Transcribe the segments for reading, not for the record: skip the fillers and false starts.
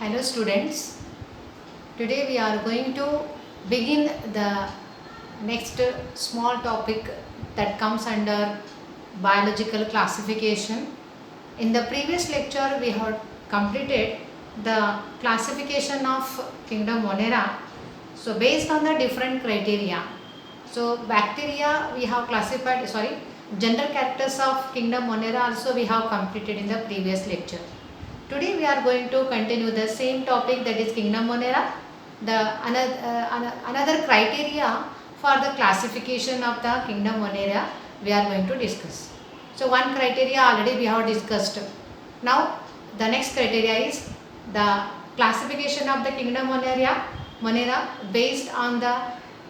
Hello students, today we are going to begin the next small topic that comes under biological classification. In the previous lecture we had completed the classification of kingdom Monera. So based on the different criteria, so bacteria we have classified, general characters of kingdom Monera also we have completed in the previous lecture. Today we are going to continue the same topic, that is kingdom Monera, the another criteria for the classification of the kingdom Monera we are going to discuss. So one criteria already we have discussed. Now the next criteria is the classification of the kingdom Monera based on the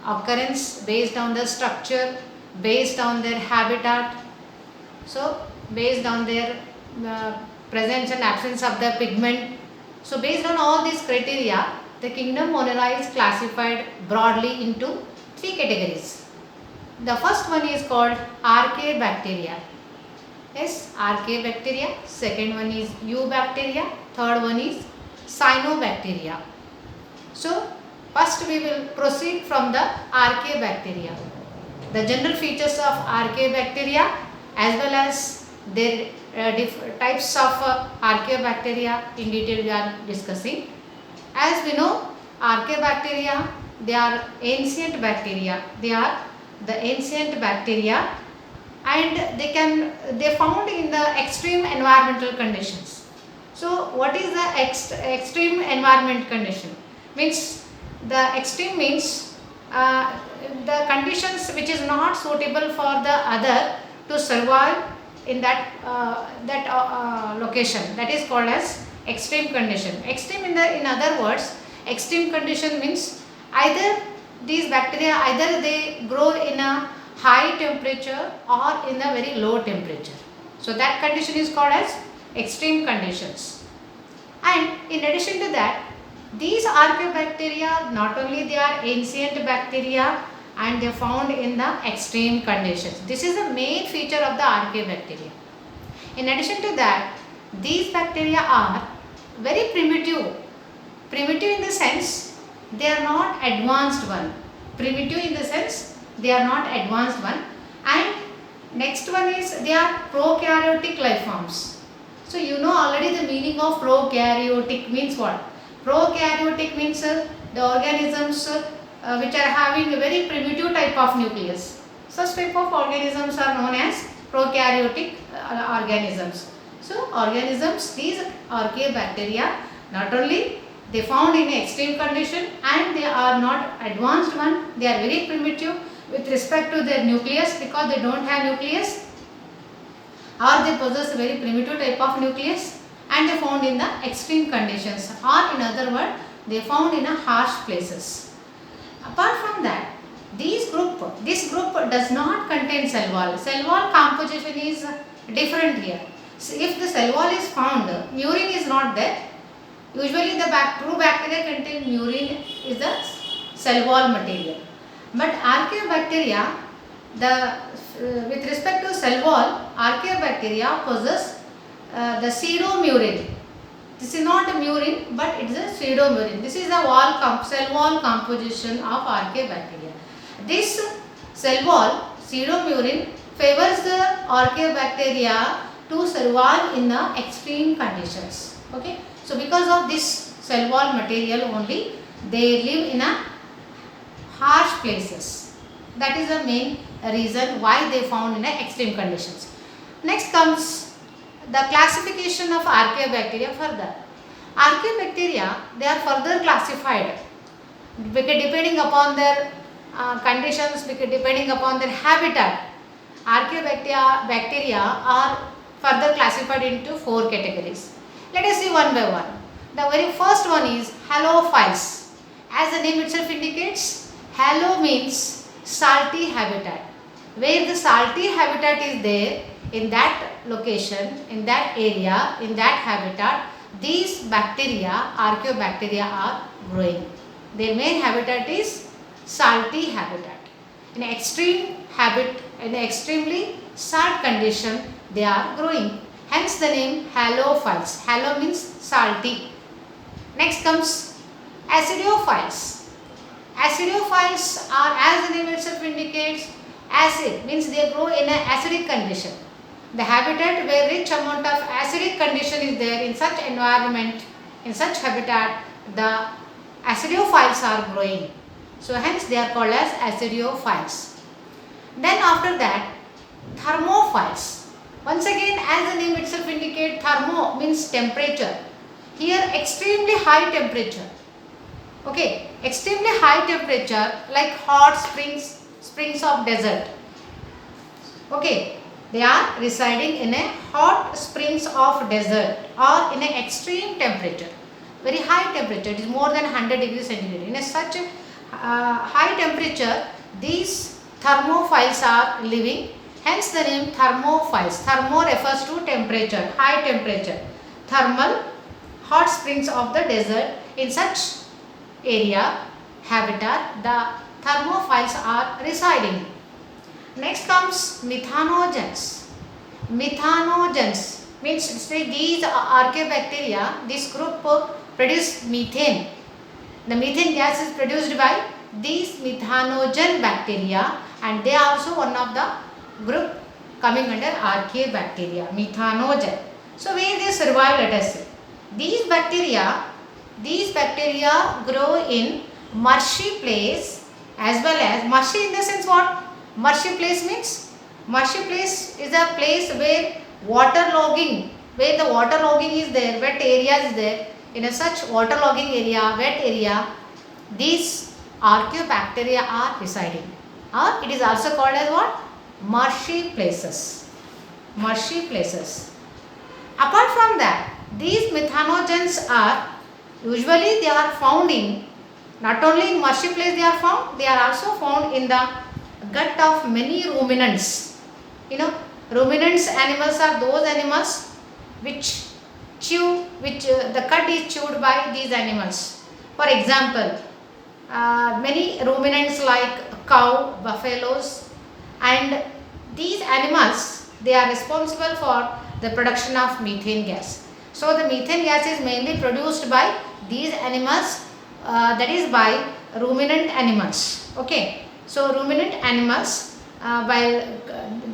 occurrence, based on the structure, based on their habitat. So based on their presence and absence of the pigment. So based on all these criteria, the kingdom Monera is classified broadly into three categories. The first one is called Archaebacteria. Yes, Archaebacteria. Second one is Eubacteria. Third one is Cyanobacteria. So first we will proceed from the Archaebacteria. The general features of Archaebacteria as well as their types of Archaebacteria in detail we are discussing. As we know, Archaebacteria, they are ancient bacteria. They are the ancient bacteria, and they found in the extreme environmental conditions. So what is the extreme environment condition? Means the extreme means the conditions which is not suitable for the other to survive in that location, that is called as extreme condition. Extreme in other words, extreme condition means either these bacteria either they grow in a high temperature or in a very low temperature. So that condition is called as extreme conditions. And in addition to that, these Archaebacteria, not only they are ancient bacteria and they are found in the extreme conditions. This is the main feature of the Archaebacteria. In addition to that, these bacteria are very primitive. Primitive in the sense they are not advanced one. Primitive in the sense they are not advanced one. And next one is they are prokaryotic life forms. So you know already the meaning of prokaryotic means what? Prokaryotic means the organisms which are having a very primitive type of nucleus. Such type of organisms are known as prokaryotic organisms. So organisms, these Archaebacteria, not only they found in extreme condition and they are not advanced one, they are very primitive with respect to their nucleus because they don't have nucleus, or they possess a very primitive type of nucleus, and they found in the extreme conditions, or in other words they found in a harsh places. Apart from that, this group does not contain cell wall. Cell wall composition is different here. So if the cell wall is found, murine is not there. Usually the true bacteria contain murine is the cell wall material. But Archaebacteria, with respect to cell wall, Archaebacteria possess the pseudomurine. This is not a murine, but it is a pseudomurine. This is the cell wall composition of Archaebacteria. This cell wall, pseudomurine, favors the Archaebacteria to survive in the extreme conditions. Okay. So because of this cell wall material only, they live in a harsh places. That is the main reason why they found in a extreme conditions. Next comes the classification of Archaebacteria further. Archaebacteria, they are further classified depending upon their conditions, depending upon their habitat. Archaebacteria are further classified into four categories. Let us see one by one. The very first one is halophiles. As the name itself indicates, halo means salty habitat. Where the salty habitat is there, in that location, in that area, in that habitat, these bacteria, Archaebacteria, are growing. Their main habitat is salty habitat. In extremely salt condition, they are growing. Hence the name halophiles. Halo means salty. Next comes acidophiles. Acidophiles are, as the name itself indicates, acid means they grow in an acidic condition. The habitat where rich amount of acidic condition is there, in such environment, in such habitat, the acidophiles are growing. So hence they are called as acidophiles. Then after that, thermophiles. Once again, as the name itself indicates, thermo means temperature. Here extremely high temperature. Okay, extremely high temperature like hot springs of desert. Okay, they are residing in a hot springs of desert or in an extreme temperature. Very high temperature, it is more than 100 degrees centigrade. In a such high temperature, these thermophiles are living. Hence the name thermophiles. Thermo refers to temperature, high temperature. Thermal, hot springs of the desert. In such area, habitat, the thermophiles are residing. Next comes methanogens. Methanogens means say these archaeobacteria, this group produce methane. The methane gas is produced by these methanogen bacteria, and they are also one of the group coming under archaeobacteria, methanogen. So where they survive, let us say. These bacteria grow in marshy place, as well as marshy in the sense what? Marshy place means, marshy place is a place where waterlogging, where the waterlogging is there, wet area is there. In a such waterlogging area, wet area, these archaeobacteria are residing. Or it is also called as what? Marshy places. Marshy places. Apart from that, these methanogens are usually they are found in, not only in marshy place they are found, they are also found in the gut of many ruminants. You know, ruminants animals are those animals which chew, the cud is chewed by these animals. For example, many ruminants like cow, buffaloes, and these animals, they are responsible for the production of methane gas. So the methane gas is mainly produced by these animals, that is by ruminant animals. Okay, so ruminant animals, while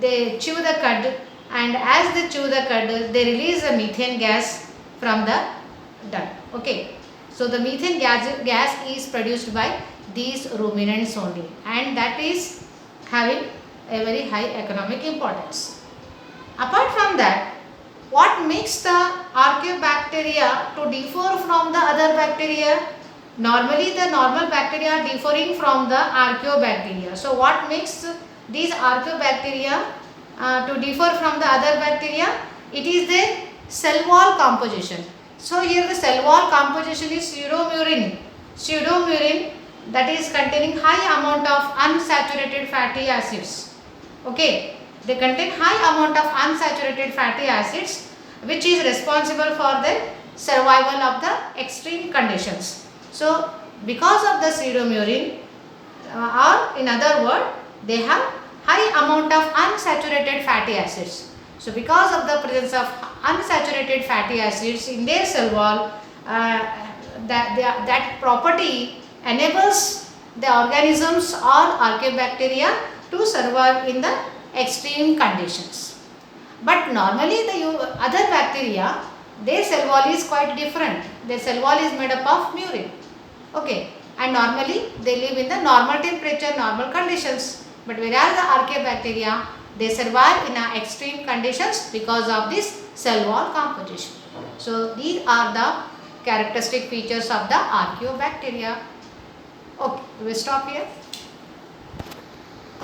they chew the cud, and as they chew the cud, they release a methane gas from the dung. Okay, so the methane gas is produced by these ruminants only, and that is having a very high economic importance. Apart from that, what makes the archaeobacteria to differ from the other bacteria? Normally the normal bacteria are differing from the archaeobacteria. So what makes these archaeobacteria to differ from the other bacteria? It is their cell wall composition. So here the cell wall composition is pseudomurine. Pseudomurine, that is containing high amount of unsaturated fatty acids. Okay, they contain high amount of unsaturated fatty acids, which is responsible for the survival of the extreme conditions. So because of the pseudomurine, or in other words, they have high amount of unsaturated fatty acids. So because of the presence of unsaturated fatty acids in their cell wall, that property enables the organisms or archaeobacteria to survive in the extreme conditions. But normally the other bacteria, their cell wall is quite different. Their cell wall is made up of murine. Okay, and normally they live in the normal temperature, normal conditions. But whereas the archaeobacteria, they survive in extreme conditions because of this cell wall composition. So these are the characteristic features of the archaeobacteria. Okay, we will stop here.